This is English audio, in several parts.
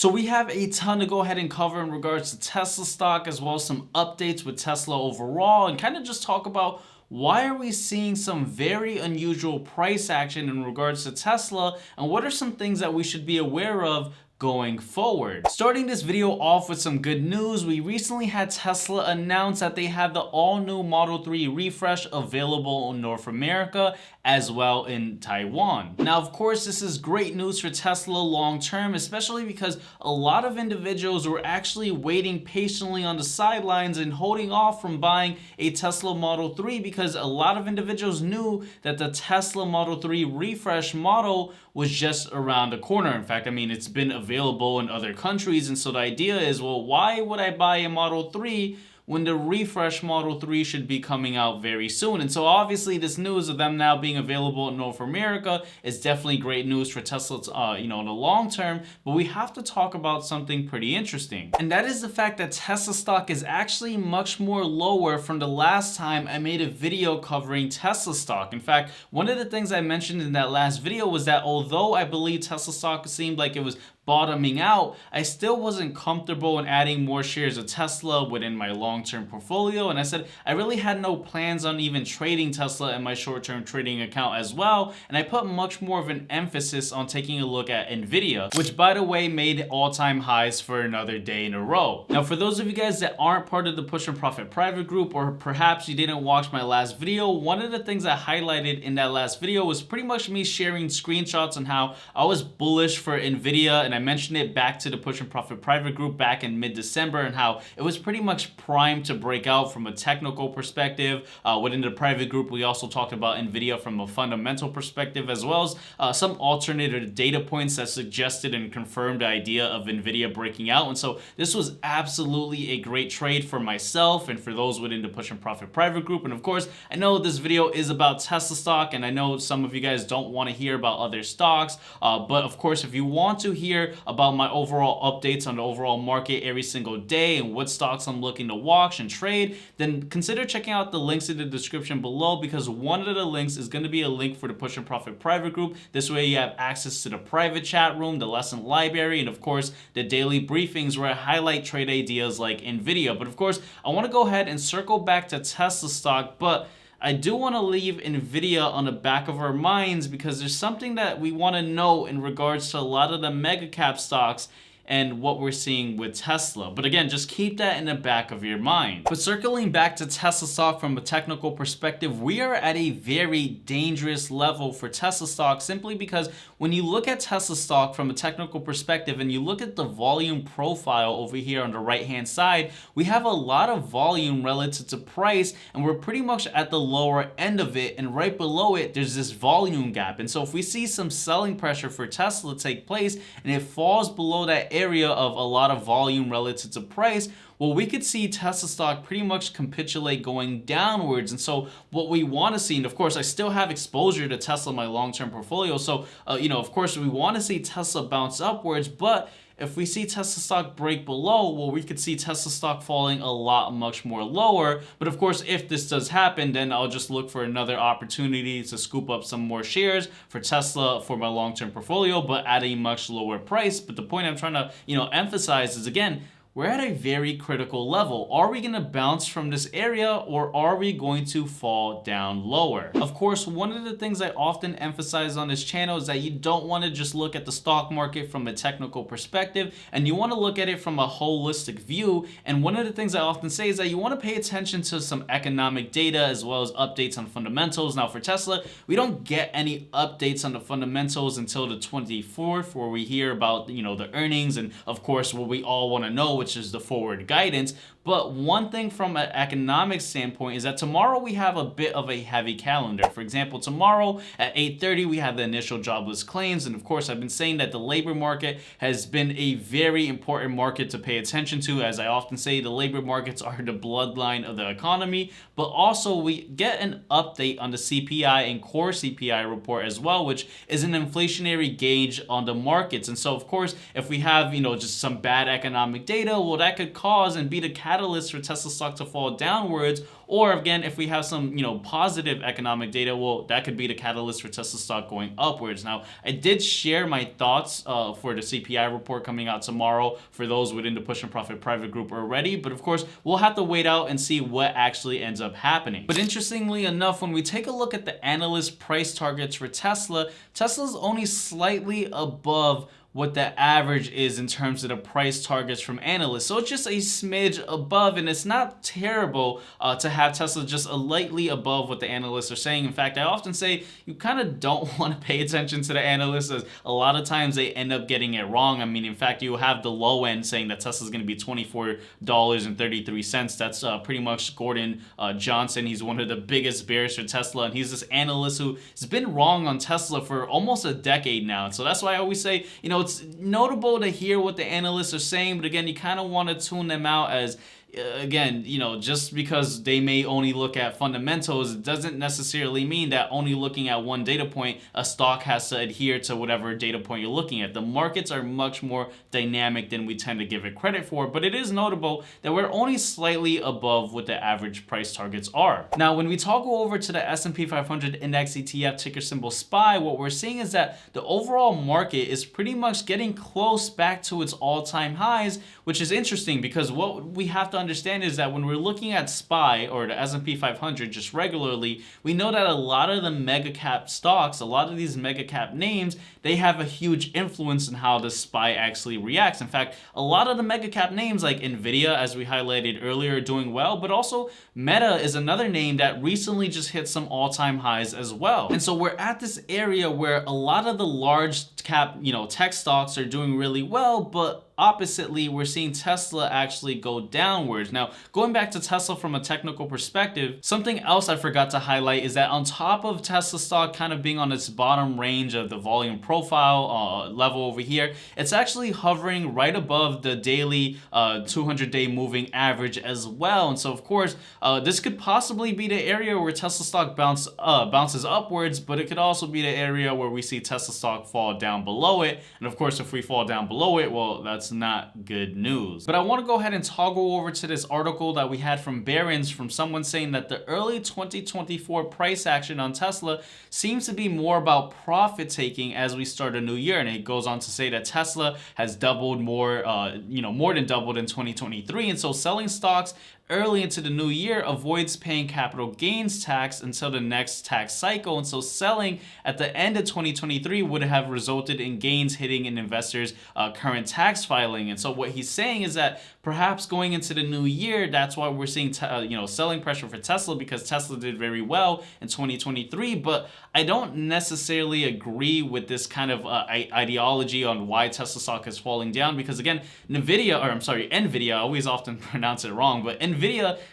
So we have a ton to go ahead and cover in regards to Tesla stock, as well as some updates with Tesla overall, and kind of just talk about why are we seeing some very unusual price action in regards to Tesla, and what are some things that we should be aware of going forward. Starting this video off with some good news, we recently had Tesla announce that they have the all-new Model 3 refresh available in North America as well in Taiwan. Now, of course, this is great news for Tesla long term, especially because a lot of individuals were actually waiting patiently on the sidelines and holding off from buying a Tesla Model 3 because a lot of individuals knew that the Tesla Model 3 refresh model was just around the corner. In fact, I mean, it's been available in other countries, and so the idea is, well, why would I buy a Model 3 when the refresh Model 3 should be coming out very soon? And so obviously this news of them now being available in North America is definitely great news for Tesla, in the long term, but we have to talk about something pretty interesting. And that is the fact that Tesla stock is actually much more lower from the last time I made a video covering Tesla stock. In fact, one of the things I mentioned in that last video was that although I believe Tesla stock seemed like it was bottoming out, I still wasn't comfortable in adding more shares of Tesla within my long-term portfolio, and I said I really had no plans on even trading Tesla in my short-term trading account as well, and I put much more of an emphasis on taking a look at Nvidia, which by the way made all-time highs for another day in a row. Now, for those of you guys that aren't part of the Push and Profit private group, or perhaps you didn't watch my last video, one of the things I highlighted in that last video was pretty much me sharing screenshots on how I was bullish for Nvidia, and I mentioned it back to the Push and Profit private group back in mid-December, and how it was pretty much primed to break out from a technical perspective. Within the private group, we also talked about Nvidia from a fundamental perspective, as well as some alternative data points that suggested and confirmed the idea of Nvidia breaking out. And so this was absolutely a great trade for myself and for those within the Push and Profit private group. And of course, I know this video is about Tesla stock, and I know some of you guys don't want to hear about other stocks, but of course, if you want to hear about my overall updates on the overall market every single day and what stocks I'm looking to watch and trade, then consider checking out the links in the description below, because one of the links is going to be a link for the Push and Profit private group. This way you have access to the private chat room, the lesson library, and of course the daily briefings where I highlight trade ideas like Nvidia. But of course, I want to go ahead and circle back to Tesla stock, but I do want to leave Nvidia on the back of our minds, because there's something that we want to know in regards to a lot of the mega cap stocks and what we're seeing with Tesla. But again, just keep that in the back of your mind. But circling back to Tesla stock from a technical perspective, we are at a very dangerous level for Tesla stock, simply because when you look at Tesla stock from a technical perspective and you look at the volume profile over here on the right hand side, we have a lot of volume relative to price, and we're pretty much at the lower end of it, and right below it there's this volume gap. And so if we see some selling pressure for Tesla take place and it falls below that area of a lot of volume relative to price, well, we could see Tesla stock pretty much capitulate going downwards. And so what we want to see, and of course I still have exposure to Tesla in my long-term portfolio, so of course we want to see Tesla bounce upwards, but if we see Tesla stock break below, well, we could see Tesla stock falling a lot much more lower. But of course, if this does happen, then I'll just look for another opportunity to scoop up some more shares for Tesla for my long-term portfolio, but at a much lower price. But the point I'm trying to, emphasize is, again, we're at a very critical level. Are we going to bounce from this area, or are we going to fall down lower? Of course, one of the things I often emphasize on this channel is that you don't want to just look at the stock market from a technical perspective, and you want to look at it from a holistic view. And one of the things I often say is that you want to pay attention to some economic data as well as updates on fundamentals. Now for Tesla, we don't get any updates on the fundamentals until the 24th, where we hear about, the earnings and of course what we all want to know, which is the forward guidance. But one thing from an economic standpoint is that tomorrow we have a bit of a heavy calendar. For example, tomorrow at 8:30 we have the initial jobless claims, and of course I've been saying that the labor market has been a very important market to pay attention to. As I often say, the labor markets are the bloodline of the economy, but also we get an update on the CPI and core CPI report as well, which is an inflationary gauge on the markets. And so of course, if we have just some bad economic data, data, well, that could cause and be the catalyst for Tesla stock to fall downwards. Or again, if we have some, positive economic data, well, that could be the catalyst for Tesla stock going upwards. Now, I did share my thoughts for the CPI report coming out tomorrow for those within the Push and Profit private group already. But of course, we'll have to wait out and see what actually ends up happening. But interestingly enough, when we take a look at the analyst price targets for Tesla, Tesla's only slightly above what the average is in terms of the price targets from analysts. So it's just a smidge above, and it's not terrible to have Tesla just a lightly above what the analysts are saying. In fact, I often say you kind of don't want to pay attention to the analysts, as a lot of times they end up getting it wrong. I mean, in fact, you have the low end saying that Tesla's going to be $24.33. That's pretty much Gordon Johnson. He's one of the biggest bears for Tesla, and he's this analyst who has been wrong on Tesla for almost a decade now. And so that's why I always say, it's notable to hear what the analysts are saying, but again, you kind of want to tune them out, as again, just because they may only look at fundamentals, it doesn't necessarily mean that only looking at one data point, a stock has to adhere to whatever data point you're looking at. The markets are much more dynamic than we tend to give it credit for, but it is notable that we're only slightly above what the average price targets are. Now, when we toggle over to the S&P 500 Index ETF, ticker symbol SPY, what we're seeing is that the overall market is pretty much getting close back to its all-time highs, which is interesting because what we have to understand is that when we're looking at SPY or the S&P 500 just regularly, we know that a lot of the mega cap stocks, a lot of these mega cap names, they have a huge influence in how the SPY actually reacts. In fact, a lot of the mega cap names like Nvidia, as we highlighted earlier, are doing well, but also Meta is another name that recently just hit some all-time highs as well. And so we're at this area where a lot of the large cap, tech stocks are doing really well, but oppositely, we're seeing Tesla actually go downwards. Now, going back to Tesla from a technical perspective, something else I forgot to highlight is that on top of Tesla stock kind of being on its bottom range of the volume profile level over here, it's actually hovering right above the daily 200-day moving average as well. And so, of course, this could possibly be the area where Tesla stock bounces upwards, but it could also be the area where we see Tesla stock fall down below it. And of course, if we fall down below it, well, that's not good news. But I want to go ahead and toggle over to this article that we had from Barron's, from someone saying that the early 2024 price action on Tesla seems to be more about profit taking as we start a new year. And it goes on to say that Tesla has doubled more than doubled in 2023. And so selling stocks early into the new year avoids paying capital gains tax until the next tax cycle. And so selling at the end of 2023 would have resulted in gains hitting an investor's current tax filing. And so what he's saying is that perhaps going into the new year, that's why we're seeing selling pressure for Tesla, because Tesla did very well in 2023. But I don't necessarily agree with this kind of ideology on why Tesla stock is falling down, because again, Nvidia, I always often pronounce it wrong, but Nvidia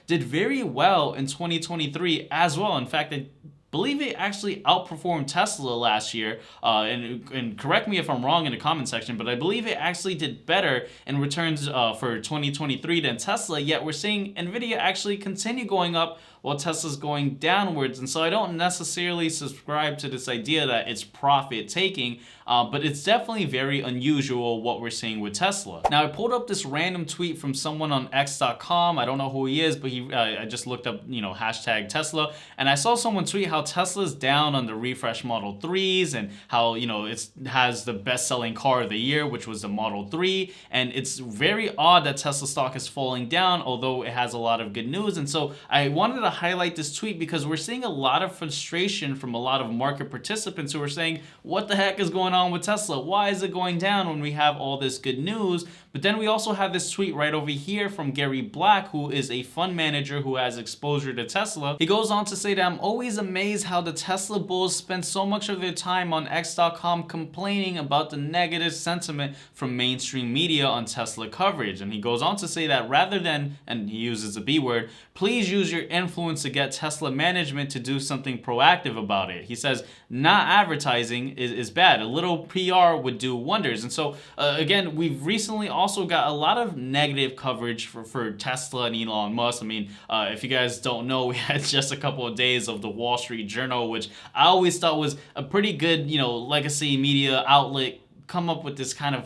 did very well in 2023 as well. In fact, I believe it actually outperformed Tesla last year, and correct me if I'm wrong in the comment section, but I believe it actually did better in returns for 2023 than Tesla, yet we're seeing Nvidia actually continue going up while Tesla's going downwards. And so I don't necessarily subscribe to this idea that it's profit taking, but it's definitely very unusual what we're seeing with Tesla. Now, I pulled up this random tweet from someone on X.com. I don't know who he is, but I just looked up, hashtag Tesla, and I saw someone tweet how Tesla's down on the refresh Model 3s and how, it has the best-selling car of the year, which was the Model 3. And it's very odd that Tesla stock is falling down, although it has a lot of good news. And so I wanted to highlight this tweet because we're seeing a lot of frustration from a lot of market participants who are saying, what the heck is going on with Tesla? Why is it going down when we have all this good news? But then we also have this tweet right over here from Gary Black, who is a fund manager who has exposure to Tesla. He goes on to say that I'm always amazed how the Tesla bulls spend so much of their time on X.com complaining about the negative sentiment from mainstream media on Tesla coverage. And he goes on to say that rather than, and he uses the B word, please use your influence to get Tesla management to do something proactive about it. He says, not advertising is bad. A little PR would do wonders. And so, again, we've recently also got a lot of negative coverage for Tesla and Elon Musk. I mean, if you guys don't know, we had just a couple of days of the Wall Street Journal, which I always thought was a pretty good, legacy media outlet, come up with this kind of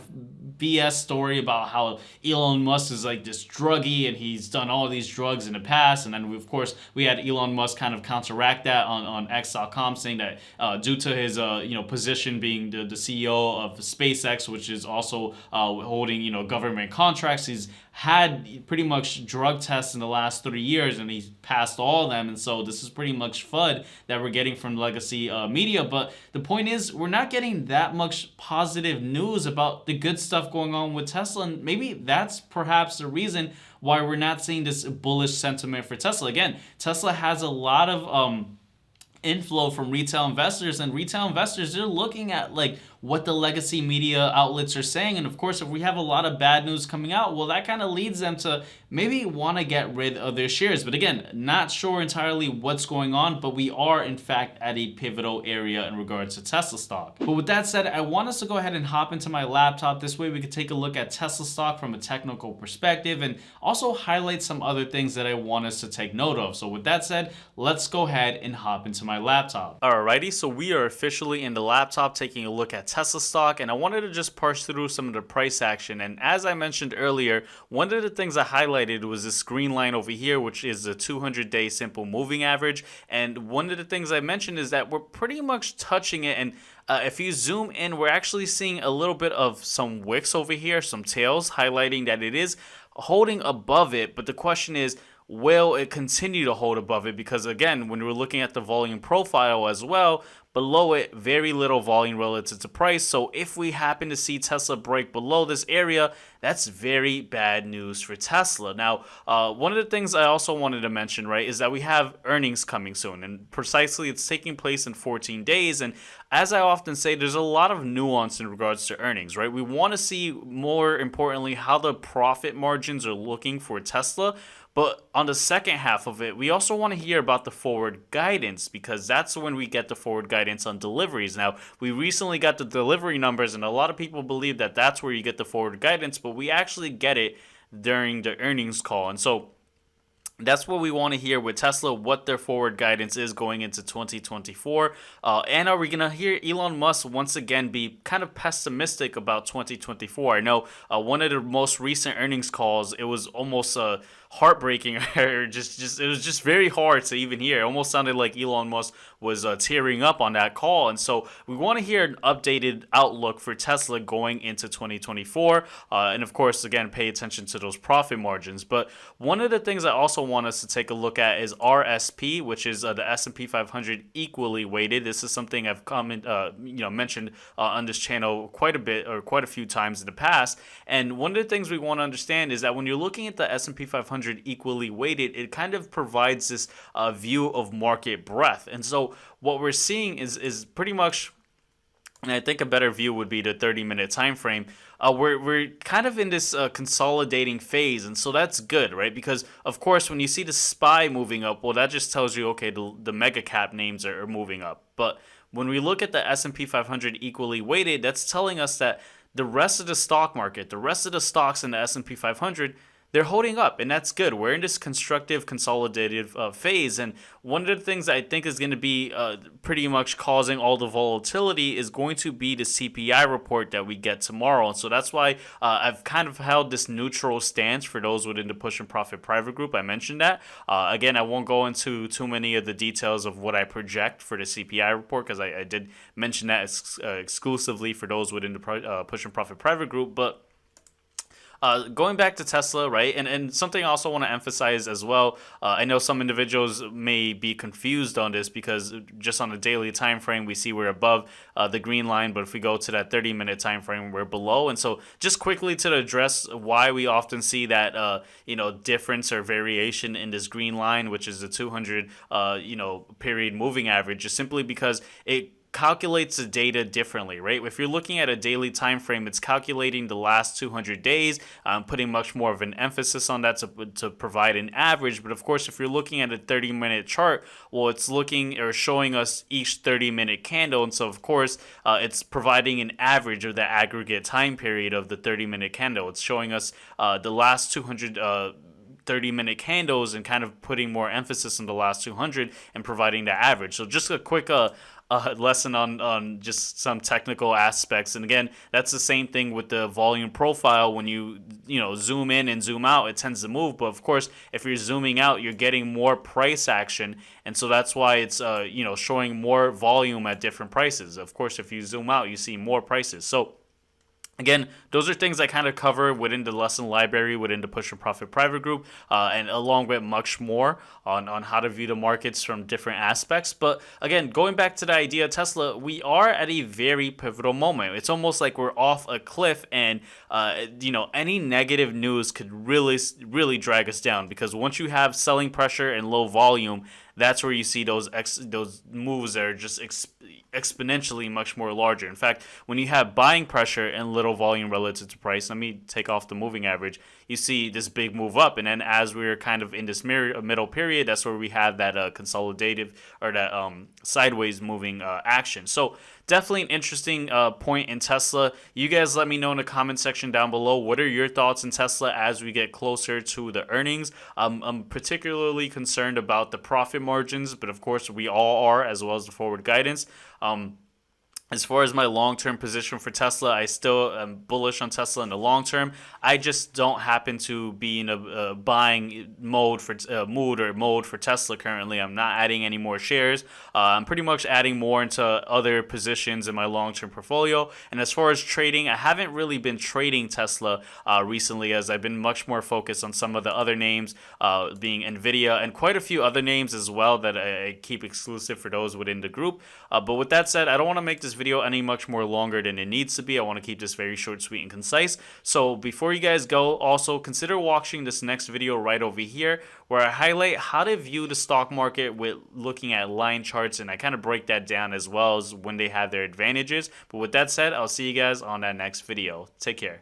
BS story about how Elon Musk is like this druggie and he's done all these drugs in the past. And then, of course, we had Elon Musk kind of counteract that on X.com, saying that due to his position being the CEO of SpaceX, which is also holding government contracts, he's had pretty much drug tests in the last 3 years and he's passed all of them. And so this is pretty much FUD that we're getting from legacy media. But the point is, we're not getting that much positive news about the good stuff going on with Tesla. And maybe that's perhaps the reason why we're not seeing this bullish sentiment for Tesla. Again, Tesla has a lot of inflow from retail investors, and retail investors, they're looking at like what the legacy media outlets are saying. And of course, if we have a lot of bad news coming out, well, that kind of leads them to maybe want to get rid of their shares. But again, not sure entirely what's going on, but we are in fact at a pivotal area in regards to Tesla stock. But with that said, I want us to go ahead and hop into my laptop. This way we could take a look at Tesla stock from a technical perspective and also highlight some other things that I want us to take note of. So with that said, let's go ahead and hop into my laptop. Alrighty, so we are officially in the laptop taking a look at Tesla stock, and I wanted to just parse through some of the price action. And as I mentioned earlier, one of the things I highlighted was this green line over here, which is the 200-day simple moving average. And one of the things I mentioned is that we're pretty much touching it, and if you zoom in, we're actually seeing a little bit of some wicks over here, some tails, highlighting that it is holding above it. But the question is, will it continue to hold above it? Because again, when we're looking at the volume profile as well, below it, very little volume relative to price. So if we happen to see Tesla break below this area, that's very bad news for Tesla. Now, one of the things I also wanted to mention, right, is that we have earnings coming soon, and precisely it's taking place in 14 days. And as I often say, there's a lot of nuance in regards to earnings, right? We want to see, more importantly, how the profit margins are looking for Tesla. But on the second half of it, we also want to hear about the forward guidance, because that's when we get the forward guidance on deliveries. Now, we recently got the delivery numbers, and a lot of people believe that that's where you get the forward guidance, but we actually get it during the earnings call. And so that's what we want to hear with Tesla, what their forward guidance is going into 2024. And are we going to hear Elon Musk once again be kind of pessimistic about 2024? I know one of the most recent earnings calls, it was almost heartbreaking, or just it was just very hard to even hear. It almost sounded like Elon Musk was tearing up on that call. And so we want to hear an updated outlook for Tesla going into 2024. And of course, again, pay attention to those profit margins. But one of the things I also want us to take a look at is RSP, which is the S&P 500 equally weighted. This is something I've mentioned on this channel quite a bit, or quite a few times in the past. And one of the things we want to understand is that when you're looking at the S&P 500 equally weighted, it kind of provides this view of market breadth. And so what we're seeing is pretty much, and I think a better view would be the 30-minute time frame. We're kind of in this consolidating phase, and so that's good, right? Because of course, when you see the SPY moving up, well, that just tells you, okay, the mega cap names are moving up. But when we look at the S&P 500 equally weighted, that's telling us that the rest of the stock market, the rest of the stocks in the S&P 500, they're holding up, and that's good. We're in this constructive, consolidative phase, and one of the things I think is going to be pretty much causing all the volatility is going to be the CPI report that we get tomorrow. And so that's why I've kind of held this neutral stance for those within the Push and Profit private group. I mentioned that. Again, I won't go into too many of the details of what I project for the CPI report, because I did mention that exclusively for those within the Push and Profit private group. But going back to Tesla, right, and something I also want to emphasize as well, I know some individuals may be confused on this, because just on a daily time frame, we see we're above the green line, but if we go to that 30-minute time frame, we're below. And so just quickly to address why we often see that difference or variation in this green line, which is the 200 period moving average, is simply because it calculates the data differently, right? If you're looking at a daily time frame, it's calculating the last 200 days, putting much more of an emphasis on that to provide an average. But of course, if you're looking at a 30-minute chart, well, it's looking or showing us each 30-minute candle. And so, of course, it's providing an average of the aggregate time period of the 30-minute candle. It's showing us the last 200 30-minute candles and kind of putting more emphasis on the last 200 and providing the average. So just a quick lesson on just some technical aspects. And again, that's the same thing with the volume profile. When you zoom in and zoom out, it tends to move. But of course, if you're zooming out, you're getting more price action, and so that's why it's showing more volume at different prices. Of course, if you zoom out, you see more prices. So again, those are things I kind of cover within the lesson library, within the Push for Profit private group, and along with much more on how to view the markets from different aspects. But again, going back to the idea of Tesla, we are at a very pivotal moment. It's almost like we're off a cliff, and any negative news could really, really drag us down, because once you have selling pressure and low volume, that's where you see those moves that are just exponentially much more larger. In fact, when you have buying pressure and little volume relative to price, let me take off the moving average, you see this big move up. And then as we're kind of in this middle period, that's where we have that consolidative, or that sideways moving action. So definitely an interesting point in Tesla. You guys let me know in the comment section down below, what are your thoughts in Tesla as we get closer to the earnings. I'm particularly concerned about the profit margins, but of course we all are, as well as the forward guidance. As far as my long-term position for Tesla, I still am bullish on Tesla in the long term. I just don't happen to be in a buying mode for Tesla currently. I'm not adding any more shares. I'm pretty much adding more into other positions in my long-term portfolio. And as far as trading, I haven't really been trading Tesla recently, as I've been much more focused on some of the other names, being Nvidia and quite a few other names as well that I keep exclusive for those within the group. But with that said, I don't want to make this video any much more longer than it needs to be. I want to keep this very short, sweet, and concise. So before you guys go, also consider watching this next video right over here, where I highlight how to view the stock market with looking at line charts, and I kind of break that down as well as when they have their advantages. But with that said, I'll see you guys on that next video. Take care.